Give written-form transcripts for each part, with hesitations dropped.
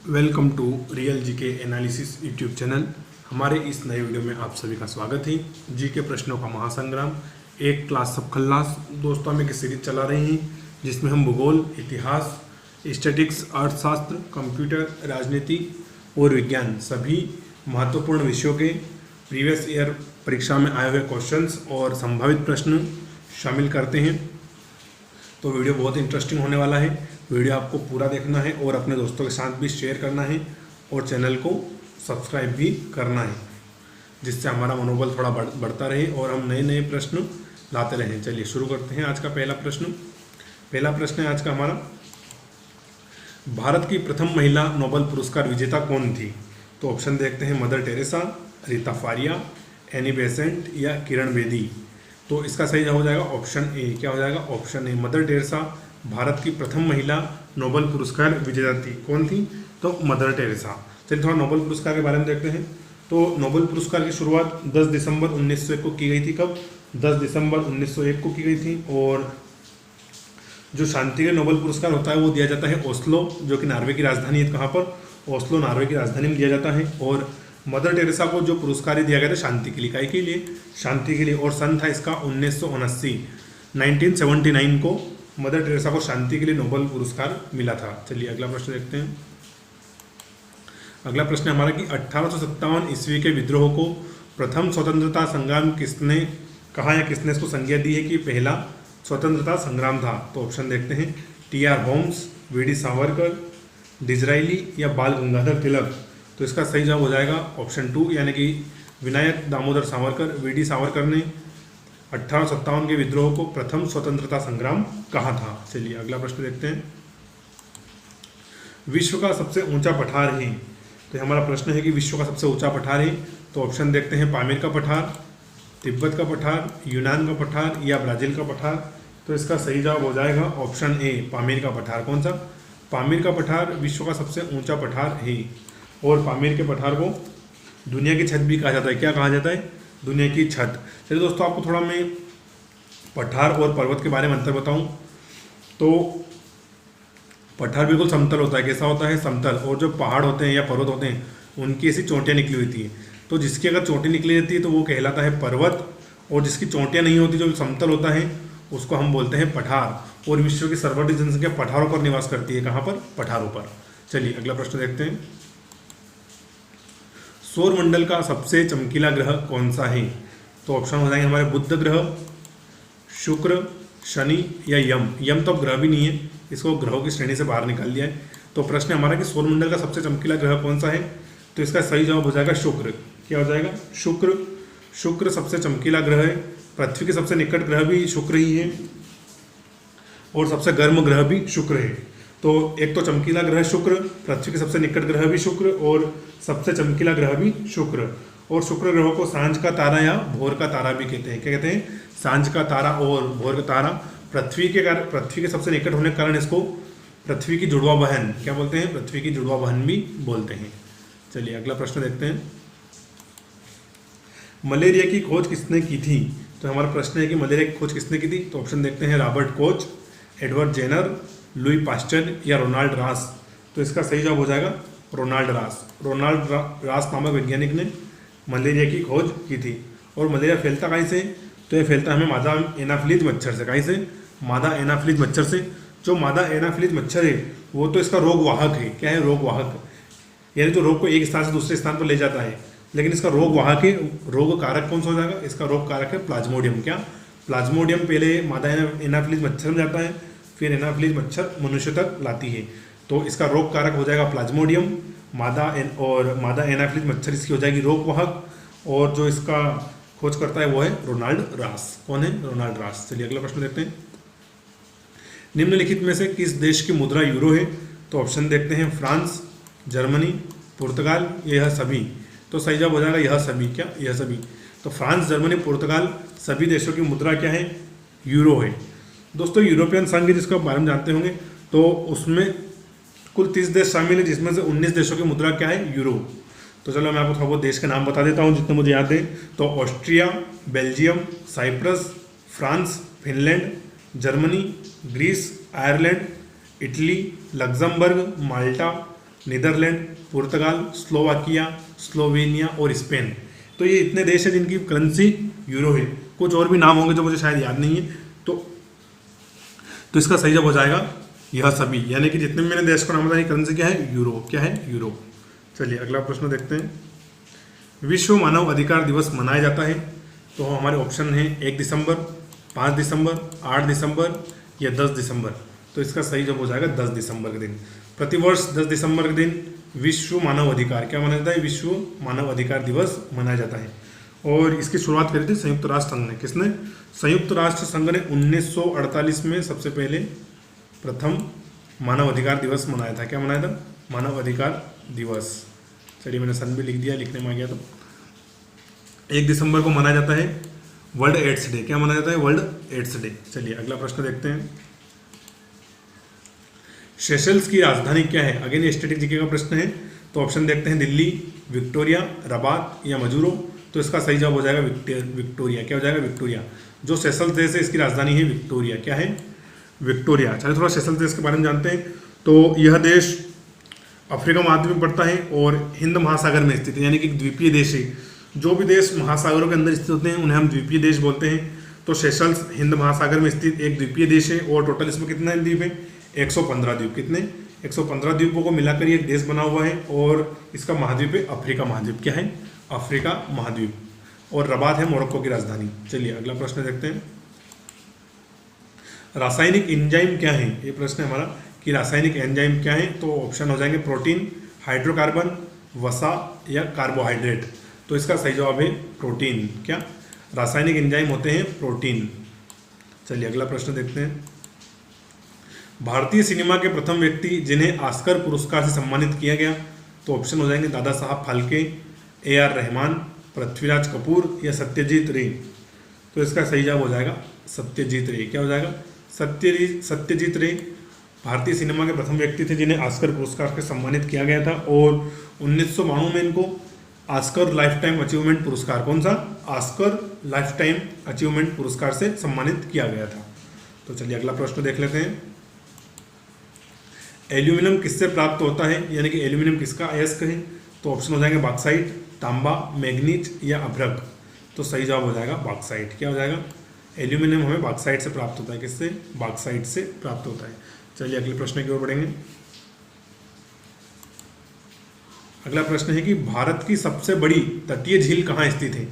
Welcome to real GK analysis YouTube channel. हमारे इस नए वीडियो में आप सभी का स्वागत है। जीके प्रश्नों का महासंग्राम एक क्लास सब खल्लास दोस्तों में की सीरीज चला रहे हैं, जिसमें हम भूगोल, इतिहास, स्टैटिक्स, अर्थशास्त्र, कंप्यूटर, राजनीति और विज्ञान सभी महत्वपूर्ण विषयों के प्रीवियस ईयर परीक्षा में आए हुए क्वेश्चंस और संभावित प्रश्न शामिल करते हैं। तो वीडियो बहुत इंटरेस्टिंग होने वाला है। वीडियो आपको पूरा देखना है और अपने दोस्तों के साथ भी शेयर करना है और चैनल को सब्सक्राइब भी करना है, जिससे हमारा मनोबल थोड़ा बढ़ता रहे और हम नए नए प्रश्न लाते रहें। चलिए शुरू करते हैं आज का पहला प्रश्न। पहला प्रश्न है आज का हमारा, भारत की प्रथम महिला नोबेल पुरस्कार विजेता कौन थी? तो ऑप्शन देखते हैं, mother Teresa, Reita Faria, Annie Besant या किरण बेदी। तो इसका सही हो जाएगा ऑप्शन ए। क्या हो जाएगा? Option A, mother Teresa Bharat की प्रथम महिला नोबेल पुरस्कार विजेता थी। कौन थी? तो मदर टेरेसा। चलिए थोड़ा नोबेल पुरस्कार के बारे में देखते हैं। तो नोबेल पुरस्कार की शुरुआत 10 दिसंबर 1901 को की गई थी। कब? 10 दिसंबर 1901 को की गई थी। और जो शांति के नोबेल पुरस्कार होता है वो दिया जाता है ओस्लो, जो कि नॉर्वे की राजधानी है। कहाँ पर? ओस्लो, नॉर्वे की राजधानी में दिया जाता है। और मदर टेरेसा को जो पुरस्कार दिया गया था शांति के लिए, काहे के लिए? शांति के लिए। और सन था इसका 1979 को मदर टेरेसा को शांति के लिए नोबेल पुरस्कार मिला था। चलिए अगला प्रश्न देखते हैं। अगला प्रश्न हमारा कि 1857 ईस्वी के विद्रोह को प्रथम स्वतंत्रता संग्राम किसने कहा या किसने इसको संज्ञा दी है कि पहला स्वतंत्रता संग्राम था? तो ऑप्शन देखते हैं, T R. Holmes, V D. Savarkar, Disraeli या बाल गंगाधर तिलक। तो इसका सही जवाब हो जाएगा ऑप्शन 2, यानी कि विनायक दामोदर सावरकर, वी.डी. सावरकर ने 1857 के विद्रोह को प्रथम स्वतंत्रता संग्राम कहा था। चलिए अगला प्रश्न देखते हैं। विश्व का सबसे ऊंचा पठार है। तो हमारा प्रश्न है कि विश्व का सबसे ऊंचा पठार है। तो ऑप्शन देखते हैं, पामीर का पठार, तिब्बत का पठार, यूनान का पठार या ब्राजील का पठार। तो इसका सही जवाब हो जाएगा ऑप्शन ए, पामीर का पठार। कौन सा? पामीर का पठार विश्व का सबसे ऊंचा पठार है। और पामीर के पठार को दुनिया की छत भी कहा जाता है। क्या कहा जाता है? दुनिया की छत। चलिए दोस्तों, आपको थोड़ा मैं पठार और पर्वत के बारे में अंतर बताऊं तो पठार बिल्कुल समतल होता है। कैसा होता है? समतल। और जो पहाड़ होते हैं या पर्वत होते हैं उनकी ऐसी चोटियाँ निकली होती है। तो जिसकी अगर चोटी निकली रहती है तो वो कहलाता है पर्वत, और जिसकी चोटियाँ नहीं होती, जो समतल होता है, उसको हम बोलते हैं पठार। और विश्व की सर्वाधिक जनसंख्या पठारों पर निवास करती है। कहाँ पर? पठारों पर। चलिए अगला प्रश्न देखते हैं। सौरमंडल का सबसे चमकीला ग्रह कौन सा है? तो ऑप्शन हो जाएंगे हमारे, बुध ग्रह, शुक्र, शनि या यम। यम तो अब ग्रह भी नहीं है, इसको ग्रहों की श्रेणी से बाहर निकाल दिया है। तो प्रश्न हमारा कि सौरमंडल का सबसे चमकीला ग्रह कौन सा है? तो इसका सही जवाब हो जाएगा शुक्र। क्या हो जाएगा? शुक्र। शुक्र सबसे चमकीला ग्रह है। पृथ्वी के सबसे निकट ग्रह भी शुक्र ही है और सबसे गर्म ग्रह भी शुक्र है। तो एक तो चमकीला ग्रह शुक्र, पृथ्वी के सबसे निकट ग्रह भी शुक्र और सबसे चमकीला ग्रह भी शुक्र। और शुक्र ग्रह को सांझ का तारा या भोर का तारा भी कहते हैं। क्या कहते हैं? सांझ का तारा और भोर का तारा। पृथ्वी के सबसे निकट होने के कारण इसको पृथ्वी की जुड़वा बहन क्या बोलते हैं? पृथ्वी की जुड़वा बहन भी बोलते हैं। चलिए अगला प्रश्न देखते हैं। मलेरिया की खोज किसने की थी? तो हमारा प्रश्न है कि मलेरिया की खोज किसने की थी? तो ऑप्शन देखते हैं, Robert Koch, Edward Jenner, Louis Pasteur या रोनाल्ड रास। तो इसका सही जवाब हो जाएगा रोनाल्ड रास। रोनाल्ड रास नामक वैज्ञानिक ने मलेरिया की खोज की थी। और मलेरिया फैलता कहीं से? तो ये फैलता हमें मादा एनाफ्लीज मच्छर से। कहीं से? मादा एनाफ्लीज मच्छर से। जो मादा एनाफ्लीज मच्छर है वो तो इसका रोग वाहक है। क्या है? रोग वाहक, यानी तो रोग को एक स्थान से दूसरे स्थान पर ले जाता है। लेकिन इसका रोग वाहक है। रोग कारक कौन सा हो जाएगा? इसका रोग कारक है प्लाज्मोडियम। क्या? प्लाज्मोडियम पहले मादा एनाफ्लीज मच्छर में जाता है, फिर एनाफ्लीज मच्छर मनुष्य तक लाती है। तो इसका रोग कारक हो जाएगा प्लाज्मोडियम। मादा एनाफ्लीज मच्छर इसकी हो जाएगी रोग वाहक। और जो इसका खोज करता है वो है रोनाल्ड रास। कौन है? रोनाल्ड रास। चलिए अगला प्रश्न देखते हैं। निम्नलिखित में से किस देश की मुद्रा यूरो है? तो ऑप्शन देखते हैं, फ्रांस, जर्मनी, पुर्तगाल, यह सभी। तो सही जवाब हो जाएगा यह सभी। क्या? यह सभी। तो फ्रांस, जर्मनी, पुर्तगाल सभी देशों की मुद्रा क्या है? यूरो है। दोस्तों यूरोपियन संघ जिसका बारे में जानते होंगे, तो उसमें कुल 30 देश शामिल है, जिसमें से 19 देशों की मुद्रा क्या है? यूरो। तो चलो मैं आपको थोड़ा बहुत देश के नाम बता देता हूँ जितने मुझे याद है। तो Austria, Belgium, Cyprus, France, Finland, Germany, Greece, Ireland, Italy, Luxembourg, Malta, Netherland, पुर्तगाल, स्लोवाकिया, स्लोवेनिया और स्पेन। तो ये इतने देश हैं जिनकी करेंसी यूरो है। कुछ और भी नाम होंगे जो मुझे शायद याद नहीं है। तो इसका सही जवाब हो जाएगा यह सभी, यानी कि जितने भी मैंने देश को नाम बताया करेंसी क्या है, यूरो। क्या है, यूरो। चलिए अगला प्रश्न देखते हैं। विश्व मानव अधिकार दिवस मनाया जाता है, तो हमारे ऑप्शन है 1 दिसंबर, 5 दिसंबर, 8 दिसंबर या 10 दिसंबर। तो इसका सही जवाब हो जाएगा 10 दिसंबर के दिन। प्रतिवर्ष 10 दिसंबर के दिन विश्व मानव अधिकार क्या मनाया जाता है, विश्व मानव अधिकार दिवस मनाया जाता है। और इसकी शुरुआत करी थी संयुक्त राष्ट्र संघ ने। किसने? संयुक्त राष्ट्र संघ ने 1948 में सबसे पहले प्रथम मानव अधिकार दिवस मनाया था। क्या मनाया था? मानव अधिकार दिवस। चलिए मैंने सन भी लिख दिया, लिखने में आ गया। तो 1 दिसंबर को मनाया जाता है वर्ल्ड एड्स डे। क्या मनाया जाता है? World AIDS Day. चलिए अगला प्रश्न देखते हैं। सेशल्स की राजधानी क्या है? अगेन ये स्टैटिक जीके का प्रश्न है। तो ऑप्शन देखते हैं, दिल्ली, विक्टोरिया, रबात या मजूरो। तो इसका सही जवाब हो जाएगा विक्टोरिया। क्या हो जाएगा? विक्टोरिया। जो सेशल्स देश है इसकी राजधानी है विक्टोरिया। क्या है? विक्टोरिया। चलिए थोड़ा सेशल्स देश के बारे में जानते हैं। तो यह देश अफ्रीका महाद्वीप में पड़ता है और हिंद महासागर में स्थित है, यानी कि द्वीपीय देश है। जो भी देश महासागरों के अंदर स्थित होते हैं उन्हें हम द्वीपीय देश बोलते हैं। तो सेशल्स हिंद महासागर में स्थित एक द्वीपीय देश है और टोटल इसमें कितने द्वीप है? 115 द्वीप। कितने? 115 द्वीपों को मिलाकर ये एक देश बना हुआ है और इसका महाद्वीप है अफ्रीका महाद्वीप। क्या है? अफ्रीका महाद्वीप। और रबात है मोरक्को की राजधानी। चलिए अगला प्रश्न देखते हैं। रासायनिक एंजाइम क्या है? ये प्रश्न है हमारा कि रासायनिक एंजाइम क्या है। तो ऑप्शन हो जाएंगे प्रोटीन, हाइड्रोकार्बन, वसा या कार्बोहाइड्रेट। तो इसका सही जवाब है प्रोटीन। क्या? रासायनिक एंजाइम होते हैं प्रोटीन। चलिए अगला प्रश्न देखते हैं। भारतीय सिनेमा के प्रथम व्यक्ति जिन्हें ऑस्कर पुरस्कार से सम्मानित किया गया। तो ऑप्शन हो जाएंगे दादा साहब फाल्के, AR रहमान, पृथ्वीराज कपूर या सत्यजीत रे। तो इसका सही जवाब हो जाएगा सत्यजीत रे। क्या हो जाएगा? सत्यजीत रे भारतीय सिनेमा के प्रथम व्यक्ति थे जिन्हें ऑस्कर पुरस्कार से सम्मानित किया गया था और 1992 में इनको ऑस्कर लाइफ टाइम अचीवमेंट पुरस्कार, कौन सा? ऑस्कर लाइफ टाइम अचीवमेंट पुरस्कार से सम्मानित किया गया था। तो चलिए अगला प्रश्न देख लेते हैं। एल्यूमिनियम किससे प्राप्त होता है, यानी कि एल्यूमिनियम किसका अयस्क है? तो ऑप्शन हो जाएंगे बॉक्साइट, तांबा, मैग्नीज या अभ्रक। तो सही जवाब हो जाएगा बॉक्साइट। क्या हो जाएगा? एल्यूमिनियम हमें बॉक्साइट से प्राप्त होता है। किससे? बॉक्साइट से प्राप्त होता है। चलिए अगले प्रश्न की ओर बढ़ेंगे। अगला प्रश्न है कि भारत की सबसे बड़ी तटीय झील कहाँ स्थित है?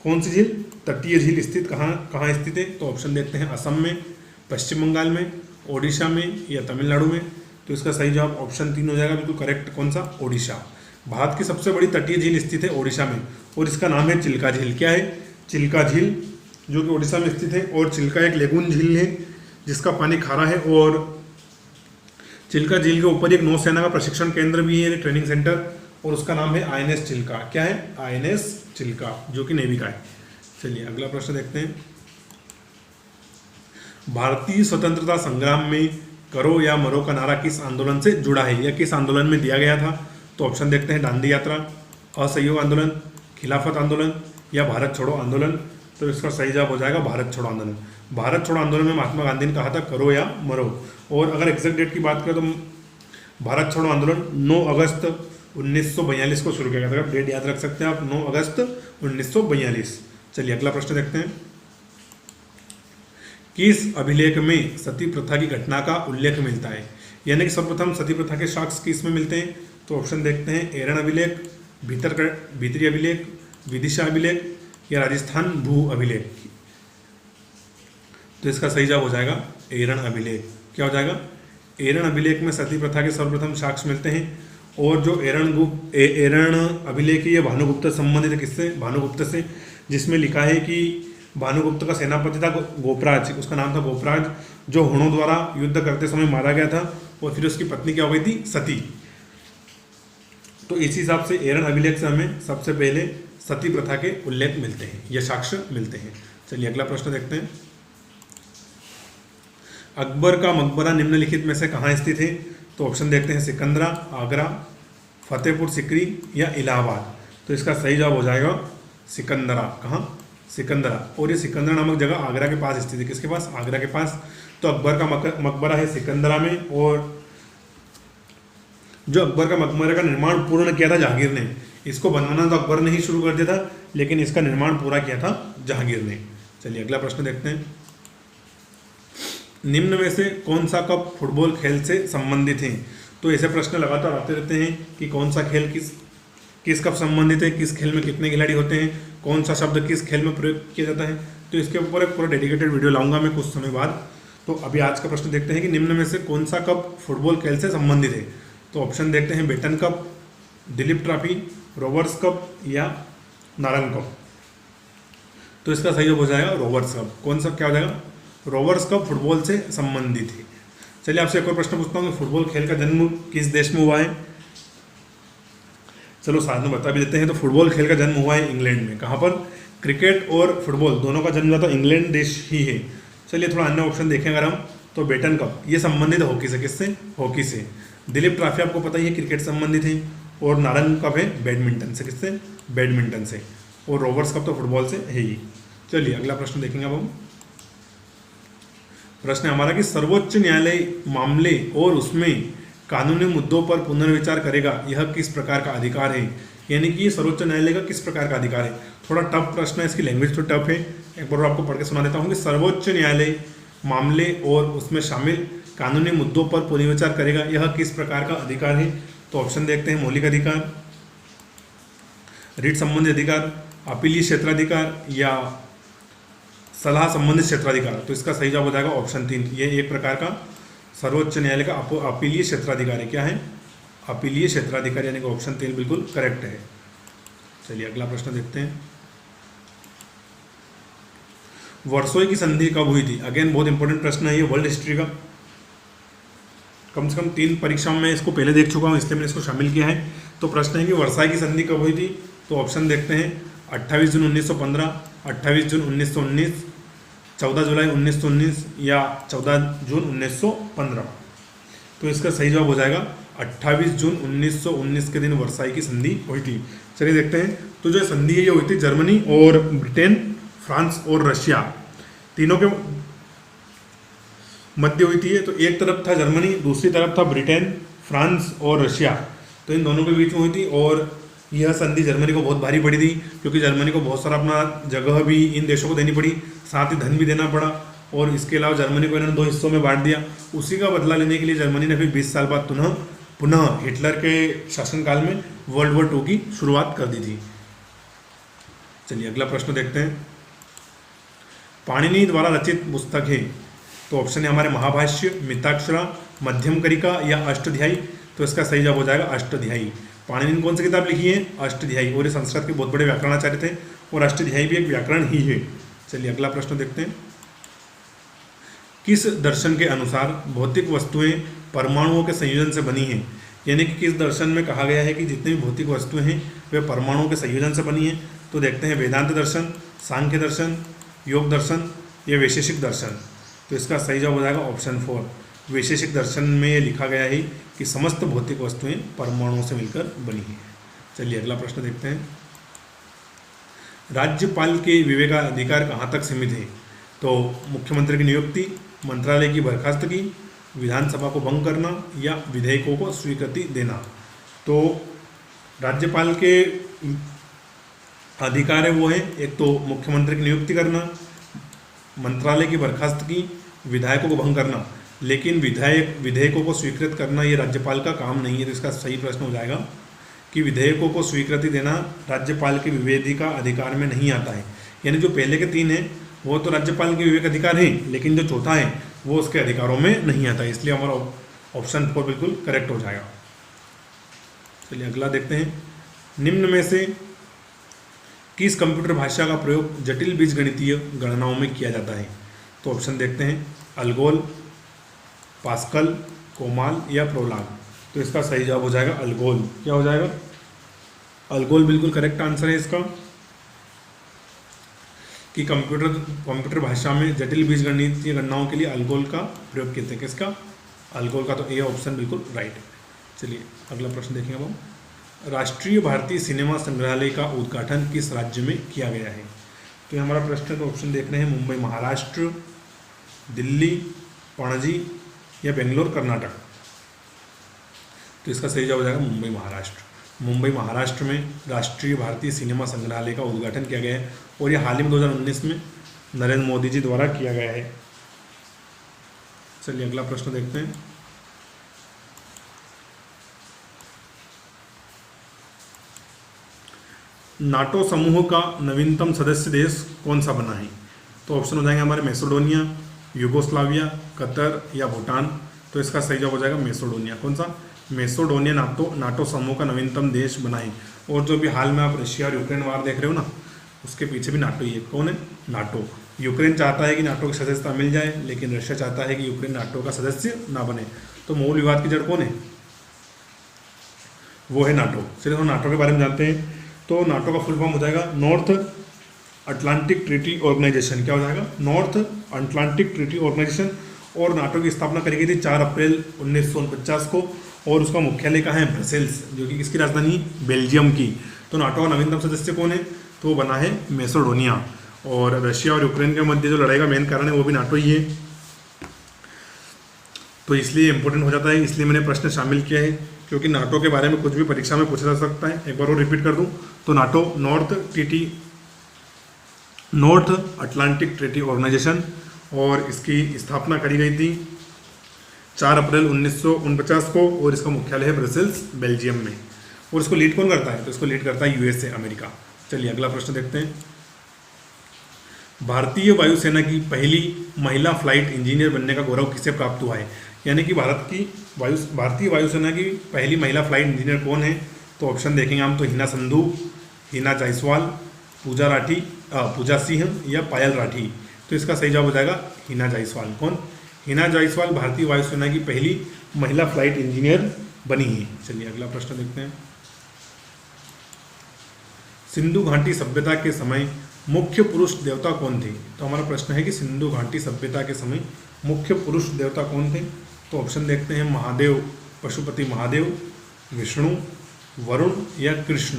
कौन सी झील? तटीय झील स्थित कहाँ स्थित है? तो ऑप्शन देखते हैं, असम में, पश्चिम बंगाल में, ओडिशा में या तमिलनाडु में। तो इसका सही जवाब ऑप्शन 3 हो जाएगा, बिल्कुल करेक्ट। कौन सा? ओडिशा। भारत की सबसे बड़ी तटीय झील स्थित है ओडिशा में और इसका नाम है चिल्का झील। क्या है? चिल्का झील, जो कि ओडिशा में स्थित है। और चिल्का एक लेगून झील है जिसका पानी खारा है और चिल्का झील के ऊपर एक नौसेना का प्रशिक्षण केंद्र भी है, ट्रेनिंग सेंटर, और उसका नाम है INS चिल्का। क्या है? INS चिल्का, जो कि नेवी का है। चलिए अगला प्रश्न देखते हैं। भारतीय स्वतंत्रता संग्राम में करो या मरो का नारा किस आंदोलन से जुड़ा है या किस आंदोलन में दिया गया था? तो ऑप्शन देखते हैं, दांडी यात्रा, असहयोग आंदोलन, खिलाफत आंदोलन या भारत छोड़ो आंदोलन। तो इसका सही जवाब हो जाएगा भारत छोड़ो आंदोलन। भारत छोड़ो आंदोलन में महात्मा गांधी ने कहा था करो या मरो। और अगर एग्जैक्ट डेट की बात करें तो भारत छोड़ो आंदोलन 9 अगस्त 1942 को शुरू किया गया था। डेट याद रख सकते हैं आप, 9 अगस्त 1942। चलिए अगला प्रश्न देखते हैं। किस अभिलेख में सती प्रथा की घटना का उल्लेख मिलता है, यानी कि सर्वप्रथम सती प्रथा के साक्ष्य किस में मिलते हैं? तो ऑप्शन देखते हैं, एरन अभिलेख, भीतरी अभिलेख, विदिशा अभिलेख या राजस्थान भू अभिलेख। तो इसका सही जवाब हो जाएगा एरन अभिलेख। क्या हो जाएगा? एरन अभिलेख में सती प्रथा के सर्वप्रथम साक्ष्य मिलते हैं। और जो एरन अभिलेख है ये भानुगुप्त से संबंधित है। किससे? भानुगुप्त से, जिसमें लिखा है कि भानुगुप्त का सेनापति था गोपराज, उसका नाम था गोपराज, जो हुणों द्वारा युद्ध करते समय मारा गया था और फिर उसकी पत्नी क्या हो गई थी? सती। तो इसी हिसाब से एरन अभिलेख से हमें सबसे पहले सती प्रथा के उल्लेख मिलते हैं या साक्ष्य मिलते हैं। चलिए अगला प्रश्न देखते हैं। अकबर का मकबरा निम्नलिखित में से कहाँ स्थित है? तो ऑप्शन देखते हैं, सिकंदरा, आगरा, फतेहपुर सिकरी या इलाहाबाद। तो इसका सही जवाब हो जाएगा सिकंदरा। कहाँ? सिकंदरा। और ये सिकंदरा नामक जगह आगरा के पास स्थित है। किसके पास? आगरा के पास। तो अकबर का मकबरा है सिकंदरा में और जो अकबर का मकबरे का निर्माण पूर्ण किया था जहांगीर ने। इसको बनवाना तो अकबर ने ही शुरू कर दिया था, लेकिन इसका निर्माण पूरा किया था जहांगीर ने। चलिए अगला प्रश्न देखते हैं। निम्न में से कौन सा कप फुटबॉल खेल से संबंधित है? तो ऐसे प्रश्न लगातार आते रहते हैं कि कौन सा खेल किस कप संबंधित है, किस खेल में कितने खिलाड़ी होते हैं, कौन सा शब्द किस खेल में प्रयोग किया जाता है। तो इसके ऊपर एक पूरा डेडिकेटेड वीडियो लाऊंगा मैं कुछ समय बाद। तो अभी आज का प्रश्न देखते हैं कि निम्न में से कौन सा कप फुटबॉल खेल से संबंधित है। तो ऑप्शन देखते हैं, Beighton cup, Dilip trophy, Rovers cup या नारंग कप। तो इसका सही जवाब हो जाएगा रोवर्स कप। कौन सा क्या हो जाएगा? रोवर्स कप फुटबॉल से संबंधित है। चलिए आपसे एक और प्रश्न पूछता हूँ कि फुटबॉल खेल का जन्म किस देश में हुआ है? चलो साथ में बता भी देते हैं। तो फुटबॉल खेल का जन्म हुआ है इंग्लैंड में। कहाँ पर? क्रिकेट और फुटबॉल दोनों का जन्म तो इंग्लैंड देश ही है। चलिए थोड़ा अन्य ऑप्शन देखें अगर हम, तो बेटन कप ये संबंधित है हॉकी से। किससे? हॉकी से। दिलीप ट्रॉफी आपको पता ही है क्रिकेट संबंधित है, और नारंग कप है बैडमिंटन से। किससे? बैडमिंटन से। और रोवर्स कप तो फुटबॉल से है ही। चलिए अगला प्रश्न देखेंगे अब हम। प्रश्न है हमारा कि सर्वोच्च न्यायालय मामले और उसमें कानूनी मुद्दों पर पुनर्विचार करेगा, यह किस प्रकार का अधिकार है? यानी कि सर्वोच्च न्यायालय का किस प्रकार का अधिकार है। थोड़ा टफ प्रश्न है, इसकी लैंग्वेज तो टफ है। एक बार आपको पढ़ के सुना देता हूँ कि सर्वोच्च न्यायालय मामले और उसमें शामिल कानूनी मुद्दों पर पुनर्विचार करेगा, यह किस प्रकार का अधिकार है। तो ऑप्शन देखते हैं, मौलिक अधिकार, रीट संबंधी अधिकार, अपीलीय क्षेत्राधिकार या सलाह संबंधित क्षेत्राधिकार। तो इसका सही जवाब हो जाएगा ऑप्शन 3। ये एक प्रकार का सर्वोच्च न्यायालय का अपीलीय क्षेत्राधिकार है। क्या है? अपीलीय क्षेत्राधिकार, यानी कि ऑप्शन 3 बिल्कुल करेक्ट है। चलिए अगला प्रश्न देखते हैं। वर्सोई की संधि कब हुई थी? अगेन बहुत इंपॉर्टेंट प्रश्न है ये, वर्ल्ड हिस्ट्री का। कम से कम 3 परीक्षाओं में इसको पहले देख चुका हूँ, इसलिए मैंने इसको शामिल किया है। तो प्रश्न है कि वर्साई की संधि कब हुई थी? तो ऑप्शन देखते हैं, 28 जून 1915, 28 जून 1919, 14 जुलाई 1919 या 14 जून 1915। तो इसका सही जवाब हो जाएगा 28 जून 1919 के दिन वर्साई की संधि हुई थी। चलिए देखते हैं। तो जो संधि है ये हुई थी जर्मनी और ब्रिटेन, फ्रांस और रशिया तीनों के मध्य हुई थी। तो एक तरफ था जर्मनी, दूसरी तरफ था ब्रिटेन, फ्रांस और रशिया। तो इन दोनों के बीच में हुई थी, और यह संधि जर्मनी को बहुत भारी पड़ी थी, क्योंकि जर्मनी को बहुत सारा अपना जगह भी इन देशों को देनी पड़ी, साथ ही धन भी देना पड़ा। और इसके अलावा जर्मनी को इन्होंने 2 हिस्सों में बांट दिया। उसी का बदला लेने के लिए जर्मनी ने फिर 20 साल बाद पुनः हिटलर के शासनकाल में वर्ल्ड वॉर 2 की शुरुआत कर दी थी। चलिए अगला प्रश्न देखते हैं। पाणिनि द्वारा रचित पुस्तक है। तो ऑप्शन है हमारे महाभाष्य, मिताक्षरा, मध्यमकरिका या अष्टाध्यायी। तो इसका सही जवाब हो जाएगा अष्टाध्यायी। पाणिनि ने कौन सी किताब लिखी है? अष्टाध्यायी। और ये संस्कृत के बहुत बड़े व्याकरणाचार्य थे, और अष्टाध्यायी भी एक व्याकरण ही है। चलिए अगला प्रश्न देखते हैं। किस दर्शन के अनुसार भौतिक वस्तुएं परमाणुओं के संयोजन से बनी हैं? यानी कि किस दर्शन में कहा गया है कि जितनी भी भौतिक वस्तुएं हैं वे परमाणुओं के संयोजन से बनी हैं? तो देखते हैं, वेदांत दर्शन, सांख्य दर्शन, योग दर्शन या वैशेषिक दर्शन। तो इसका सही जवाब हो जाएगा ऑप्शन 4। वैशेषिक दर्शन में ये लिखा गया है कि समस्त भौतिक वस्तुएं परमाणुओं से मिलकर बनी हैं। चलिए अगला प्रश्न देखते हैं। राज्यपाल के विवेकाधिकार कहाँ तक सीमित है? तो मुख्यमंत्री की नियुक्ति, मंत्रालय की बर्खास्तगी, विधानसभा को भंग करना या विधेयकों को स्वीकृति देना। तो राज्यपाल के अधिकार है वो है, एक तो मुख्यमंत्री की नियुक्ति करना, मंत्रालय की बर्खास्तगी, विधायकों को भंग करना। लेकिन विधेयकों को स्वीकृत करना ये राज्यपाल का काम नहीं है। तो इसका सही प्रश्न हो जाएगा कि विधेयकों को स्वीकृति देना राज्यपाल के विवेदिका अधिकार में नहीं आता है। यानी जो पहले के 3 हैं वो तो राज्यपाल के विवेक अधिकार हैं, लेकिन जो चौथा है वो उसके अधिकारों में नहीं आता है। इसलिए हमारा ऑप्शन 4 बिल्कुल करेक्ट हो जाएगा। चलिए अगला देखते हैं। निम्न में से किस कंप्यूटर भाषा का प्रयोग जटिल बीजगणितीय गणनाओं में किया जाता है? तो ऑप्शन देखते हैं, अलगोल, पास्कल, कोमाल या प्रोलाग। तो इसका सही जवाब हो जाएगा अलगोल। क्या हो जाएगा? अलगोल बिल्कुल करेक्ट आंसर है इसका, कि कंप्यूटर भाषा में जटिल बीजगणितीय गणनाओं के लिए अलगोल का प्रयोग किया था। किसका? अलगोल का। तो ए ऑप्शन बिल्कुल राइट है। चलिए अगला प्रश्न देखेंगे हम। राष्ट्रीय भारतीय सिनेमा संग्रहालय का उद्घाटन किस राज्य में किया गया है? तो ये हमारा प्रश्न का ऑप्शन देख रहे हैं, मुंबई महाराष्ट्र, दिल्ली, पणजी या बेंगलोर कर्नाटक। तो इसका सही जवाब हो जाएगा मुंबई महाराष्ट्र। मुंबई महाराष्ट्र में राष्ट्रीय भारतीय सिनेमा संग्रहालय का उद्घाटन किया गया है और यह हाल ही में 2019 में नरेंद्र मोदी जी द्वारा किया गया है। चलिए अगला प्रश्न देखते हैं। नाटो समूह का नवीनतम सदस्य देश कौन सा बना है? तो ऑप्शन हो जाएंगे हमारे मैसेडोनिया, यूगोस्लाविया, कतर या भूटान। तो इसका सही जवाब हो जाएगा मैसेडोनिया। कौन सा? मैसेडोनिया नाटो समूह का नवीनतम देश बना है। और जो भी हाल में आप रशिया और यूक्रेन वार देख रहे हो ना, उसके पीछे भी नाटो ही है। कौन है? नाटो। यूक्रेन चाहता है कि नाटो की सदस्यता मिल जाए, लेकिन रशिया चाहता है कि यूक्रेन नाटो का सदस्य ना बने। तो मूल विवाद की जड़ कौन है? वो है नाटो। चलिए हम नाटो के बारे में जानते हैं। तो नाटो का फुल फॉर्म हो जाएगा नॉर्थ अटलांटिक ट्रीटी ऑर्गेनाइजेशन। क्या हो जाएगा? North Atlantic Treaty Organisation. और नाटो की स्थापना करी गई थी 4 अप्रैल 1949 को और उसका मुख्यालय कहाँ है? ब्रसेल्स, जो कि किसकी राजधानी? बेल्जियम की। तो नाटो का नवीनतम सदस्य कौन है? तो वो बना है मैसेडोनिया। और रशिया और यूक्रेन के मध्य जो लड़ाई का मेन कारण है वो भी नाटो ही है। तो इसलिए इंपॉर्टेंट हो जाता है, इसलिए मैंने प्रश्न शामिल किया है, क्योंकि नाटो के बारे में कुछ भी परीक्षा में पूछा जा सकता है। एक बार और रिपीट कर दूं तो NATO North Atlantic Treaty Organisation, और इसकी स्थापना करी गई थी 4 अप्रैल 1949 को और इसका मुख्यालय है ब्रसेल्स, बेल्जियम में। और इसको लीड कौन करता है? तो इसको लीड करता है यूएसए, अमेरिका। चलिए अगला प्रश्न देखते हैं। भारतीय वायुसेना की पहली महिला फ्लाइट इंजीनियर बनने का गौरव किसे प्राप्त हुआ है? यानी कि भारतीय वायुसेना की पहली महिला फ्लाइट इंजीनियर कौन है? तो ऑप्शन देखेंगे हम तो हिना संधू, हिना जायसवाल, पूजा सिंह या पायल राठी। तो इसका सही जवाब हो जाएगा हिना जायसवाल। कौन? हिना जायसवाल भारतीय वायुसेना की पहली महिला फ्लाइट इंजीनियर बनी है। चलिए अगला प्रश्न देखते हैं। सिंधु घाटी सभ्यता के समय मुख्य पुरुष देवता कौन थे? तो हमारा प्रश्न है कि सिंधु घाटी सभ्यता के समय मुख्य पुरुष देवता कौन थे? तो ऑप्शन देखते हैं महादेव, पशुपति महादेव, विष्णु, वरुण या कृष्ण।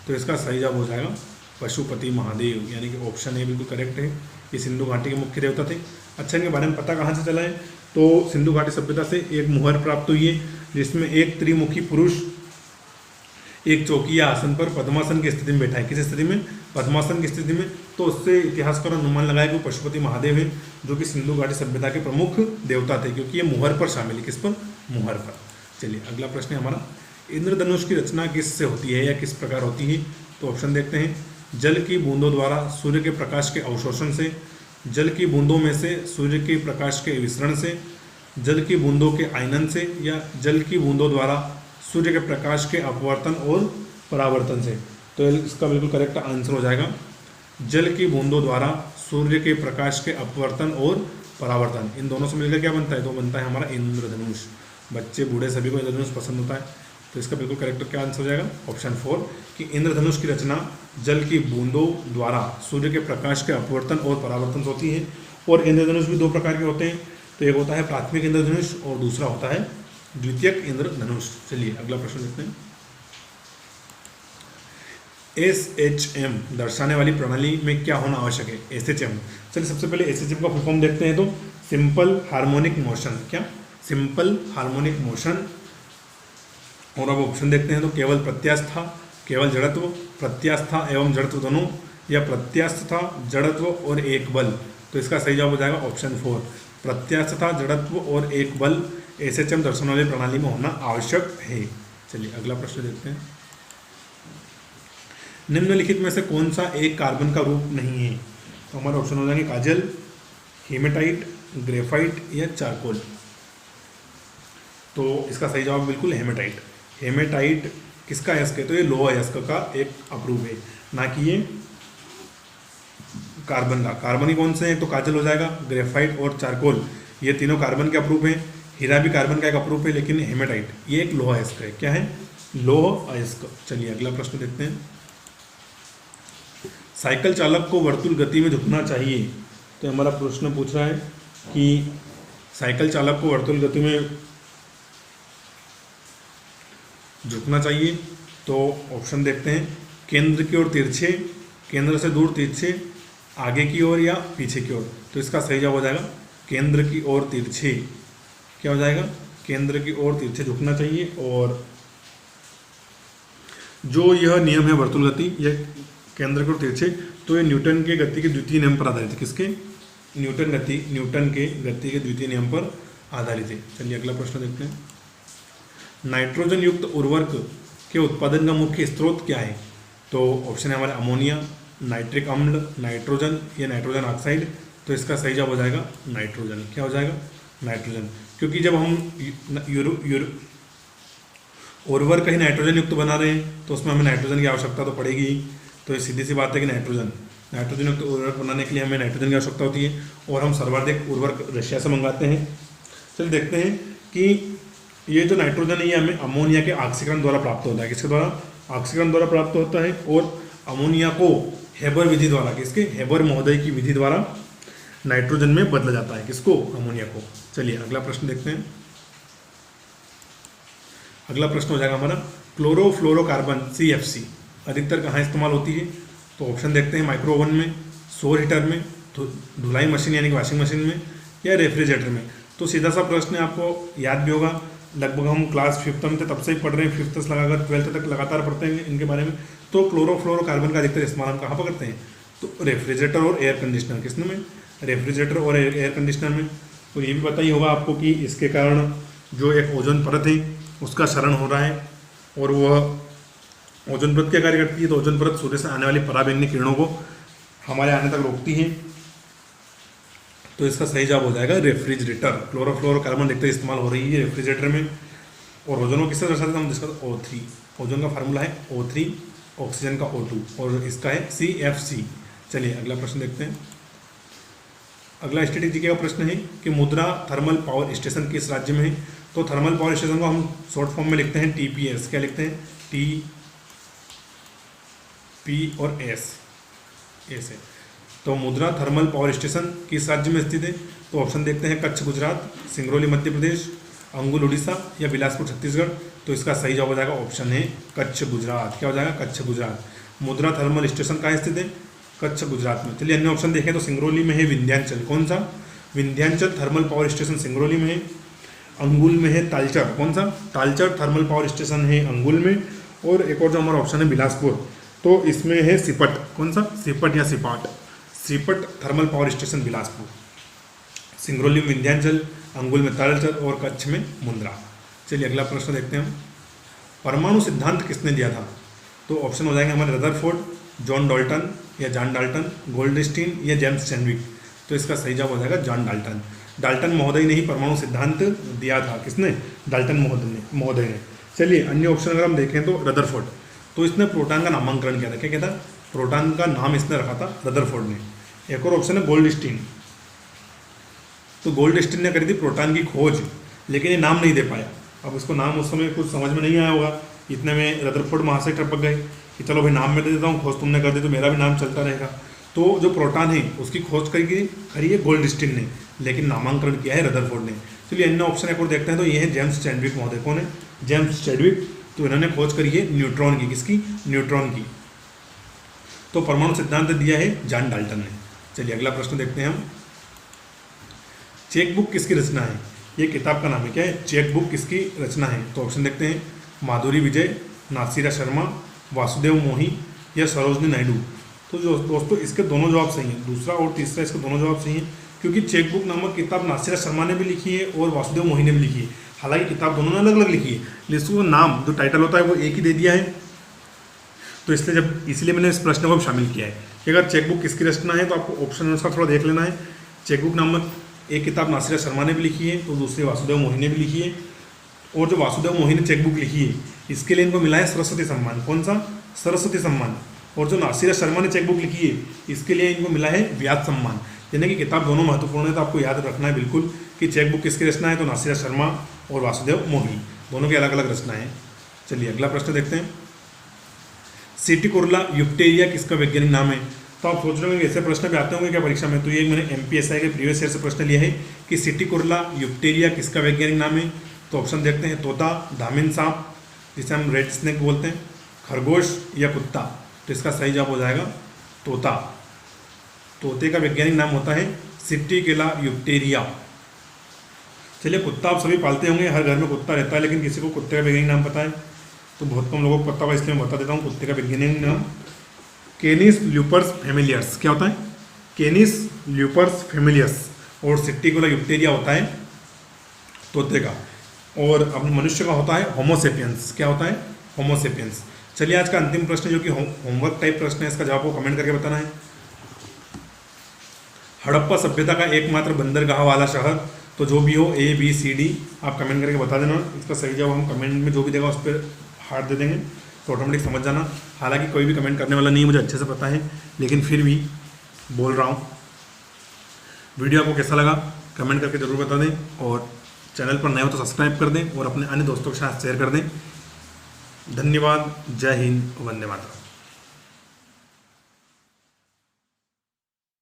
तो इसका सही जवाब हो जाएगा पशुपति महादेव, यानी कि ऑप्शन ए बिल्कुल करेक्ट है। ये सिंधु घाटी के मुख्य देवता थे। अच्छा, इनके बारे में पता कहाँ से चला है? तो सिंधु घाटी सभ्यता से एक मुहर प्राप्त हुई है जिसमें एक त्रिमुखी पुरुष एक चौकिया आसन पर पद्मासन की स्थिति में बैठा है। किस स्थिति में? पद्मासन की स्थिति में। तो उससे इतिहासकार अनुमान लगाया कि पशुपति महादेव है, जो कि सिंधु घाटी सभ्यता के प्रमुख देवता थे, क्योंकि ये मुहर पर शामिल है। किस पर? मुहर पर। चलिए अगला प्रश्न है हमारा, इंद्रधनुष की रचना किससे होती है या किस प्रकार होती है? तो ऑप्शन देखते हैं, जल की बूंदों द्वारा सूर्य के प्रकाश के अवशोषण से, जल की बूंदों में से सूर्य के प्रकाश के विसरण से, जल की बूंदों के आयनन से, या जल की बूंदों द्वारा सूर्य के प्रकाश के अपवर्तन और परावर्तन से। तो इसका बिल्कुल करेक्ट आंसर हो जाएगा जल की बूंदों द्वारा सूर्य के प्रकाश के अपवर्तन और परावर्तन। इन दोनों से मिलकर क्या बनता है? तो बनता है हमारा इंद्रधनुष। बच्चे बूढ़े सभी को इंद्रधनुष पसंद होता है। तो इसका बिल्कुल करेक्ट क्या आंसर हो जाएगा? ऑप्शन 4 कि इंद्रधनुष की रचना जल की बूंदों द्वारा सूर्य के प्रकाश के अपवर्तन और परावर्तन से होती है। और इंद्रधनुष भी 2 प्रकार के होते हैं। तो एक होता है प्राथमिक इंद्रधनुष और दूसरा होता है द्वितीयक इंद्रधनुष। चलिए अगला प्रश्न देखते हैं। SHM दर्शाने वाली प्रणाली में क्या होना आवश्यक है? SHM, चलिए सबसे पहले SHM का फुल फॉर्म देखते हैं। तो सिंपल हार्मोनिक मोशन। क्या? Simple harmonic motion. और अब ऑप्शन देखते हैं तो केवल प्रत्यास्था, केवल जड़त्व, प्रत्यास्था एवं जड़त्व दोनों, या प्रत्यास्था, जड़त्व और एक बल। तो इसका सही जवाब हो जाएगा ऑप्शन 4, प्रत्यास्था, जड़त्व और एक बल SHM दर्शाने वाली प्रणाली में होना आवश्यक है। चलिए अगला प्रश्न देखते हैं। निम्नलिखित में से कौन सा एक कार्बन का रूप नहीं है? तो हमारे ऑप्शन हो जाएंगे काजल, हेमेटाइट, ग्रेफाइट या चारकोल। तो इसका सही जवाब बिल्कुल हेमेटाइट। हेमेटाइट किसका अयस्क है? तो ये लोह अयस्क का एक अपरूप है, ना कि ये कार्बन का। कार्बन ही कौन से हैं? तो काजल हो जाएगा, ग्रेफाइट और चारकोल, ये तीनों कार्बन के अपरूप हैं। हीरा भी कार्बन का एक अपरूप है, लेकिन हेमेटाइट ये एक लोह अयस्क है। क्या है? लोह अयस्क। चलिए अगला प्रश्न देखते हैं। साइकिल चालक को वर्तुल गति में झुकना चाहिए। तो हमारा प्रश्न पूछ रहा है कि साइकिल चालक को वर्तुल गति में झुकना चाहिए। तो ऑप्शन देखते हैं, केंद्र की ओर तिरछे, केंद्र से दूर तिरछे, आगे की ओर या पीछे की ओर। तो इसका सही जवाब हो जाएगा केंद्र की ओर तिरछे। क्या हो जाएगा? केंद्र की ओर तिरछे झुकना चाहिए। और जो यह नियम है वर्तुल गति, यह केंद्र को तिरछे, तो ये न्यूटन के गति के द्वितीय नियम पर आधारित है। किसके? न्यूटन के गति के द्वितीय नियम पर आधारित है। चलिए अगला प्रश्न देखते हैं। नाइट्रोजन युक्त उर्वरक के उत्पादन का मुख्य स्रोत क्या है? तो ऑप्शन है हमारे अमोनिया, नाइट्रिक अम्ल, नाइट्रोजन या नाइट्रोजन ऑक्साइड। तो इसका सही जवाब हो जाएगा नाइट्रोजन। क्या हो जाएगा? नाइट्रोजन। क्योंकि जब हम उर्वरक ही नाइट्रोजन युक्त बना रहे हैं तो उसमें हमें नाइट्रोजन की आवश्यकता तो पड़ेगी ही। तो ये सीधी सी बात है कि नाइट्रोजन युक्त उर्वरक बनाने के लिए हमें नाइट्रोजन की आवश्यकता होती है, और हम सर्वाधिक उर्वरक रशिया से मंगाते हैं। चलिए देखते हैं कि ये जो नाइट्रोजन है ये हमें अमोनिया के ऑक्सीकरण द्वारा प्राप्त होता है। किसके द्वारा? ऑक्सीकरण द्वारा प्राप्त होता है। और अमोनिया को हेबर विधि द्वारा, किसके? हेबर महोदय की विधि द्वारा नाइट्रोजन में बदला जाता है। किसको? अमोनिया को। चलिए अगला प्रश्न देखते हैं। अगला प्रश्न हो जाएगा हमारा क्लोरोफ्लोरोकार्बन CFC अधिकतर कहाँ इस्तेमाल होती है? तो ऑप्शन देखते हैं, माइक्रो ओवन में, सौर हीटर में, धुलाई मशीन यानी कि वॉशिंग मशीन में, या रेफ्रिजरेटर में। तो सीधा सा प्रश्न है, आपको याद भी होगा, लगभग हम क्लास 5th में थे तब से ही पढ़ रहे हैं, 5th से लगाकर 12th तक लगातार पढ़ते हैं इनके बारे में। तो क्लोरोफ्लोरोकार्बन का अधिकतर इस्तेमाल हम कहाँ पर करते हैं? तो रेफ्रिजरेटर और एयर कंडीशनर। किसमें में? रेफ्रिजरेटर और एयर कंडीशनर में। तो ये भी पता ही होगा आपको कि इसके कारण जो एक ओजोन परत है उसका क्षरण हो रहा है, और वह ओजोन परत क्या कार्य करती है? तो ओजोन परत सूर्य से आने वाली पराबैंगनी किरणों को हमारे आने तक रोकती है। तो इसका सही जवाब हो जाएगा रेफ्रिजरेटर। क्लोरोफ्लोरोकार्बन अधिकतर इस्तेमाल हो रही है रेफ्रिजरेटर में। और ओजोन को किससे दर्शाते हैं? हम डिस्कस O3। ओजोन का फार्मूला है O3, ऑक्सीजन का O2, और इसका है CFC। चलिए अगला प्रश्न देखते हैं। अगला स्टैटिक जीके का प्रश्न है कि मुद्रा थर्मल पावर स्टेशन किस राज्य में है? तो थर्मल पावर स्टेशन को हम शॉर्ट फॉर्म में लिखते हैं TPS। क्या लिखते हैं? TP और S है। तो मुद्रा थर्मल पावर स्टेशन किस राज्य में स्थित है? तो ऑप्शन देखते हैं, कच्छ गुजरात, सिंगरौली मध्य प्रदेश, अंगुल उड़ीसा या बिलासपुर छत्तीसगढ़। तो इसका सही जवाब हो जाएगा ऑप्शन है कच्छ गुजरात। क्या हो जाएगा? कच्छ गुजरात। मुद्रा थर्मल स्टेशन कहाँ स्थित है? कच्छ गुजरात में। चलिए अन्य ऑप्शन देखें तो सिंगरौली में है विंध्याचल। कौन सा? Vindhyachal thermal power station Singrauli में है। अंगुल में है तालचर। कौन सा? तालचर थर्मल पावर स्टेशन है अंगुल में। और एक और जो हमारा ऑप्शन है बिलासपुर, तो इसमें है सिपट। कौन सा? सिपट या Sipat. Sipat thermal power station Bilaspur. Singrauli में विंध्याचल, अंगुल में तालचर और कच्छ में मुंद्रा। चलिए अगला प्रश्न देखते हैं हम। परमाणु सिद्धांत किसने दिया था? तो ऑप्शन हो जाएंगे हमारे रदरफोर्ड, जॉन डाल्टन या जॉन डाल्टन, गोल्डस्टीन या जेम्स चैडविक। तो इसका सही जवाब हो जाएगा जॉन डाल्टन। डाल्टन महोदय ने ही परमाणु सिद्धांत दिया था। किसने? डाल्टन महोदय ने। चलिए अन्य ऑप्शन अगर हम देखें तो रदरफोर्ड, तो इसने प्रोटॉन का नामांकन किया था। क्या कहता? प्रोटॉन का नाम इसने रखा था रदरफोर्ड ने। एक और ऑप्शन है गोल्डस्टीन, तो गोल्डस्टीन ने करी थी प्रोटॉन की खोज, लेकिन ये नाम नहीं दे पाया। अब इसको नाम उस समय कुछ समझ में नहीं आया होगा, इतने में रदरफोर्ड वहाँ से टपक गए कि चलो भाई नाम मैं दे देता हूँ, खोज तुमने कर दी तो मेरा भी नाम चलता रहेगा। तो जो प्रोटॉन है उसकी खोज करी है गोल्डस्टीन ने, लेकिन नामांकन किया है रदरफोर्ड ने। चलिए अन्य ऑप्शन एक और देखते हैं, तो ये है जेम्स चैडविक महोदय। कौन है? James Chadwick. तो इन्होंने खोज करी है न्यूट्रॉन की। किसकी? न्यूट्रॉन की। तो परमाणु सिद्धांत दिया है जॉन डाल्टन ने। चलिए अगला प्रश्न देखते हैं हम। चेकबुक किसकी रचना है? ये किताब का नाम है। क्या है? चेकबुक किसकी रचना है? तो ऑप्शन देखते हैं, माधुरी विजय, नासिरा शर्मा, वासुदेव मोही या सरोजनी नायडू। तो जो दोस्तों इसके दोनों जवाब सही हैं, दूसरा और तीसरा इसके दोनों जवाब सही हैं, क्योंकि चेकबुक नामक किताब नासिरा शर्मा ने भी लिखी है और वासुदेव मोही ने भी लिखी है। हालांकि किताब दोनों ने अलग अलग लिखी है, लेकिन उसको नाम जो टाइटल होता है वो एक ही दे दिया है। तो इसलिए मैंने इस प्रश्न को शामिल किया है कि अगर चेकबुक किसकी रचना है तो आपको ऑप्शन उसका थोड़ा देख लेना है। चेकबुक नामक एक किताब नासिरा शर्मा ने भी लिखी है, तो दूसरी वासुदेव मोही ने भी लिखी है। और जो वासुदेव मोही ने चेकबुक लिखी है इसके लिए इनको मिला है सरस्वती सम्मान। कौन सा? सरस्वती सम्मान। और जो नासिरा शर्मा ने चेकबुक लिखी है इसके लिए इनको मिला है व्यास सम्मान। यानी कि किताब दोनों महत्वपूर्ण है, तो आपको याद रखना है बिल्कुल कि चेकबुक किसकी रचना है? तो नासिरा शर्मा और वासुदेव मोही, दोनों की अलग अलग रचना है। चलिए अगला प्रश्न देखते हैं। सिटिकुर्ला यूप्टेरिया किसका वैज्ञानिक नाम है? तो आप सोच रहे होंगे ऐसे प्रश्न भी आते होंगे क्या परीक्षा में? तो ये मैंने MPSI के प्रीवियस ईयर से प्रश्न लिया है कि सिटिकुर्ला यूप्टेरिया किसका वैज्ञानिक नाम है। तो ऑप्शन देखते हैं, तोता, धामिन सांप जिसे हम रेड स्नेक बोलते हैं, खरगोश या कुत्ता। तो इसका सही जवाब हो जाएगा तोता। तोते का वैज्ञानिक नाम होता है सिटिकुर्ला यूप्टेरिया। चलिए कुत्ता आप सभी पालते होंगे, हर घर में कुत्ता रहता है, लेकिन किसी को कुत्ते का वैज्ञानिक नाम पता है? तो बहुत कम लोगों को पता हुआ, इसलिए मैं बता देता हूँ। कुत्ते का वैज्ञानिक नाम केनिस ल्यूपर्स फैमिलियर्स। क्या होता है? केनिस ल्यूपर्स फैमिलियर्स। और सिट्टिकुला यूटेरिया होता है तोते का। और अब मनुष्य का होता है होमोसेपियंस। क्या होता है? होमोसेपियंस। चलिए आज का अंतिम प्रश्न जो कि होमवर्क टाइप प्रश्न है, इसका जवाब को कमेंट करके बताना है। हड़प्पा सभ्यता का एकमात्र बंदरगाह वाला शहर, तो जो भी हो ABCD आप कमेंट करके बता देना। इसका सही जवाब हम कमेंट में जो भी देगा उस पर हार्ट दे देंगे, तो ऑटोमेटिक समझ जाना। हालांकि कोई भी कमेंट करने वाला नहीं है, मुझे अच्छे से पता है, लेकिन फिर भी बोल रहा हूँ। वीडियो आपको कैसा लगा कमेंट करके ज़रूर बता दें, और चैनल पर नए हो तो सब्सक्राइब कर दें और अपने अन्य दोस्तों के साथ शेयर कर दें। धन्यवाद। जय हिंद। वंदे मातरम।